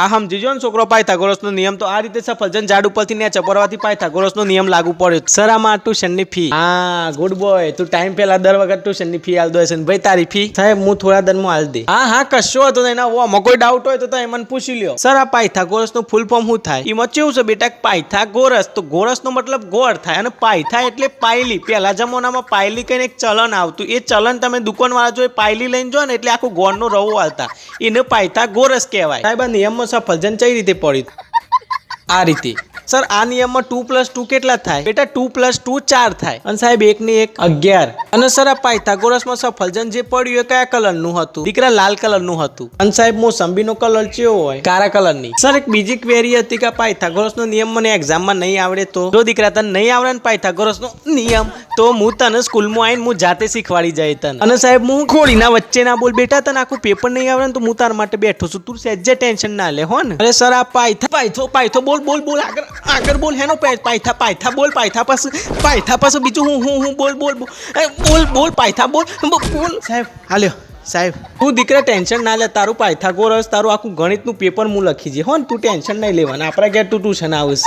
આ સમજીજો ને છોકરો, પાયથાગોરસનો નિયમ તો આ રીતે સફરજન ઝાડ ઉપરથી નીચે પડવાથી પાયથાગોરસનો નિયમ લાગુ પડ્યો. સર આમાં ટ્યુશનની ફી. હા ગુડ બોય, તું ટાઈમ પહેલા દર વખત ટ્યુશનની ફી આલ દો છે ને ભાઈ. તારી ફી સાહેબ હું થોડા દરમાં આલ દે. હા કશો હતો એના ઓમાં કોઈ ડાઉટ હોય તો તમે મને પૂછી લ્યો. સર આ પાયથાગોરસનું ફૂલ ફોર્મ શું થાય? એમાં કેવું છે બેટા, પાયથાગોરસ તો ગોરસનો મતલબ ગોળ થાય અને પાયથા એટલે પાયલી. પહેલા જમાનામાં પાયલી કઈને એક ચલણ આવતું, એ ચલણ તમે દુકાનવાળા જો પાયલી લઈને જો ને એટલે આખું ગોળનો રવો આવતા, એને પાયથાગોરસ કહેવાય. સાહેબ આ નિયમમાં સફરજન કઈ રીતે પડ્યું? આ રીતે. સર આ નિયમમાં 2 + 2 કેટલા થાય? બેટા 2 + 2 4 થાય. અને સાહેબ 1 ને 1 11. અને સર આ પાયથાગોરસમાં સફરજન જે પડ્યું એ કયા કલરનું હતું? દીકરા લાલ કલરનું હતું. અને સાહેબ મોસંબીનો કલર કેવો હોય? કાળા કલરની. સર એક બીજી ક્વેરી હતી કે પાયથાગોરસનો નિયમ મને એક્ઝામમાં નહીં આવડે તો? જો દીકરા તને નહીં આવડે ને પાયથાગોરસનો નિયમ, તો હું તને સ્કૂલમાં આવીને હું જાતે શીખવાડી જાય તને. અને સાહેબ હું ખોડીના વચ્ચે ના બોલ બેટા, તને આખું પેપર નહીં આવડે ને તો હું તાર માટે બેઠો છું, તું સહેજે ટેન્શન ના લે હો ને. અરે સર આ પાયથો બોલ આગળ બોલ. હેનો પાયથા બોલ. પાયથા પાસે બીજું હું બોલ પાયથા બોલ. સાહેબ હાલ્યો સાહેબ, તું દીકરા ટેન્શન ના લે, તારું પાયથાગોરસ તારું આખું ગણિતનું પેપર હું લખી છે હો ને, તું ટેન્શન નહીં લેવાનું. આપણા ઘેર તું ટ્યુશન આવીશ.